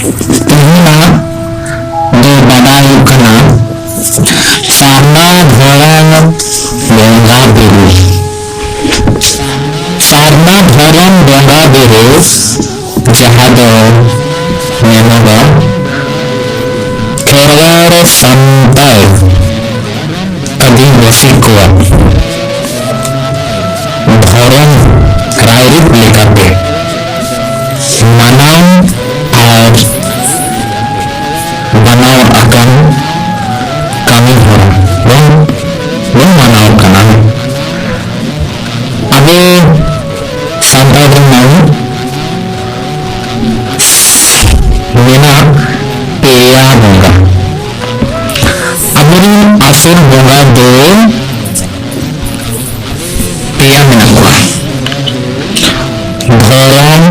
ᱤᱧᱟᱹᱜ ᱫᱚ ᱵᱟᱰᱟᱭ ᱦᱩᱭᱩᱜ ᱠᱟᱱᱟ ᱥᱟᱨᱱᱟ ᱫᱷᱚᱨᱚᱢ ᱵᱚᱸᱜᱟ ᱵᱩᱨᱩ, ᱥᱟᱨᱱᱟ ᱫᱷᱚᱨᱚᱢ ᱵᱚᱸᱜᱟ ᱵᱩᱨᱩ ᱡᱟᱦᱟᱸ ᱫᱚ ᱢᱮᱱᱚᱜᱼᱟ ᱠᱷᱮᱨᱣᱟᱲ ᱥᱟᱱᱛᱟᱲ ᱟᱹᱫᱤᱵᱟᱹᱥᱤ ᱠᱚᱣᱟᱜ ᱫᱷᱚᱨᱚᱢ ᱨᱟᱭᱨᱤᱛ ᱞᱮᱠᱟᱛᱮ ᱢᱟᱱᱟᱣ ᱟᱨ ᱵᱟᱱᱟᱣ ᱟᱠᱟᱱ ᱠᱟᱹᱢᱤ ᱦᱚᱨᱟ ᱵᱚᱱ ᱢᱟᱱᱟᱣ ᱠᱟᱱᱟ। ᱟᱵᱚ ᱥᱟᱱᱛᱟᱲ ᱨᱮᱱᱟᱜ ᱢᱮᱱᱟᱜ ᱯᱮᱭᱟ ᱵᱚᱸᱜᱟ। ᱟᱵᱚᱨᱮᱱ ᱟᱥᱚᱞ ᱵᱚᱸᱜᱟ ᱫᱚ ᱯᱮᱭᱟ ᱢᱮᱱᱟᱜ ᱠᱚᱣᱟ। ᱫᱷᱚᱨᱚᱢ,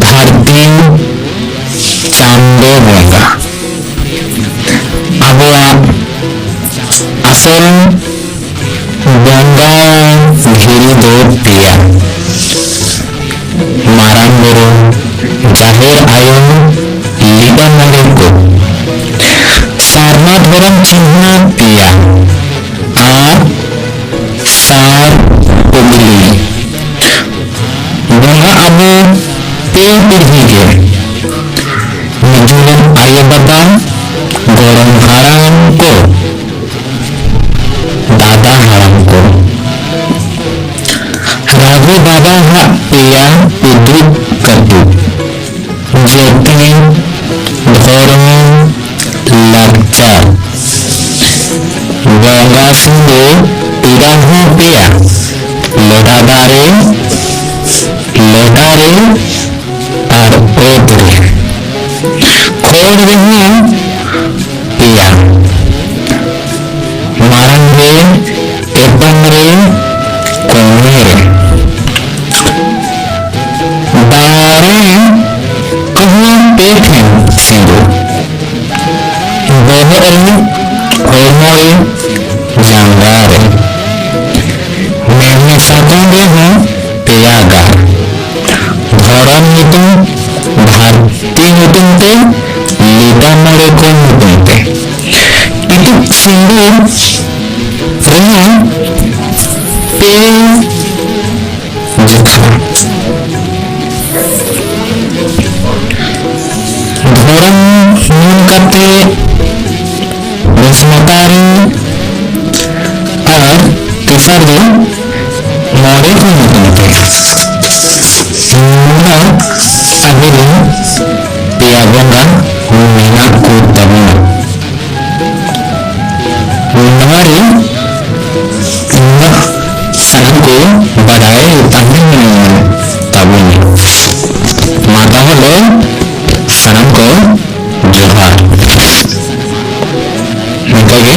ᱫᱷᱟᱹᱨᱛᱤ, ᱪᱟᱸᱫᱳ ᱵᱚᱸᱜᱟ। ᱟᱵᱚᱣᱟᱜ ᱟᱥᱚᱞ ᱵᱚᱸᱜᱟ ᱫᱷᱤᱨᱤ ᱫᱚ ᱯᱮᱭᱟ। ᱢᱟᱨᱟᱝ ᱵᱩᱨᱩ, ᱡᱟᱦᱮᱨ ᱟᱭᱳ, ᱞᱤᱴᱟᱹ ᱢᱚᱬᱮ ᱠᱚ। ᱥᱟᱨᱱᱟ ᱫᱷᱚᱨᱚᱢ ᱪᱤᱱᱦᱟᱹ ᱯᱮᱭᱟ ᱟᱨ ᱥᱟᱨ ᱩᱜᱽᱞᱤ ᱵᱚᱸᱜᱟ ᱟᱵᱚ ᱯᱮ ᱯᱤᱲᱦᱤ ᱜᱮ ᱱᱤᱡᱮᱨᱮᱱ ᱟᱭᱳ ᱵᱟᱵᱟ, ᱜᱚᱲᱚᱢ ᱦᱟᱲᱟᱢ ᱠᱚ, ᱫᱟᱫᱟ ᱦᱟᱲᱟᱢ ᱠᱚ, ᱨᱟᱹᱜᱷᱩ ᱵᱟᱵᱟᱣᱟᱜ ᱯᱮᱭᱟ ᱩᱫᱩᱜ ᱠᱟᱹᱴᱩᱵ ᱡᱟᱹᱛᱤ, ᱫᱷᱚᱨᱚᱢ, ᱞᱟᱠᱪᱟᱨ। ᱵᱚᱸᱜᱟ ᱥᱤᱸᱫᱩ ᱯᱮᱲᱟ ᱦᱚᱸ ᱯᱮᱭᱟ। ᱞᱚᱰᱟ ᱫᱟᱨᱮ, ᱞᱚᱰᱟ ᱨᱮ ᱟᱨ ᱚᱛ ᱨᱮ। ᱠᱷᱚᱲ ᱨᱮᱦᱚᱸ ᱯᱮᱭᱟ। ᱢᱟᱨᱟᱝ ᱨᱮ, ᱮᱛᱚᱢ ᱨᱮ, ᱠᱚᱢᱮ ᱨᱮ। ᱫᱟᱲᱮ ᱠᱚᱦᱚᱸ ᱯᱮ ᱴᱷᱮᱱ ᱥᱤᱸᱫᱩ। ᱵᱚᱦᱚᱜ ᱨᱮ, ᱦᱚᱲᱢᱚ ᱨᱮ, ᱡᱟᱸᱜᱟ ᱨᱮ। ᱢᱮᱲᱦᱮᱫ ᱥᱟᱠᱚᱢ ᱨᱮᱦᱚᱸ ᱯᱮᱭᱟ ᱜᱟᱨ। ᱫᱷᱚᱨᱚᱢ ᱧᱩᱛᱩᱢ, ᱫᱷᱟᱹᱨᱛᱤ ᱧᱩᱛᱩᱢ ᱛᱮ, ᱞᱤᱴᱟᱹ ᱢᱚᱬᱮ ᱠᱚ ᱧᱩᱛᱩᱢ ᱛᱮ। ᱤᱛᱩᱫ ᱥᱤᱸᱫᱩᱨ ᱨᱮᱦᱚᱸ ᱯᱮ ᱡᱚᱠᱷᱟ। ᱫᱷᱚᱨᱚᱢ ᱧᱩᱢ ᱠᱟᱛᱮ ᱵᱚᱥᱢᱚᱛᱟᱨᱤ ᱟᱨ ᱛᱮᱥᱟᱨ ᱫᱚ ᱢᱚᱬᱮ ᱠᱚ ᱧᱩᱛᱩᱢ ᱛᱮ। ᱱᱚᱣᱟ ᱟᱵᱚᱨᱮᱱ ᱯᱮᱭᱟ ᱵᱚᱸᱜᱟ ᱢᱮᱱᱟᱜ ᱠᱚ ᱛᱟᱵᱚᱱᱟ। ᱱᱚᱣᱟᱨᱮ ᱥᱟᱱᱟᱢ ᱠᱚ ᱵᱟᱰᱟᱭ ᱛᱟᱦᱮᱱ ᱛᱟᱵᱚᱱᱟ। ᱢᱟ ᱛᱟᱦᱚᱞᱮ ᱥᱟᱱᱟᱢ ᱠᱚ ᱡᱚᱦᱟᱨ। ᱱᱚᱝᱠᱟ ᱜᱮ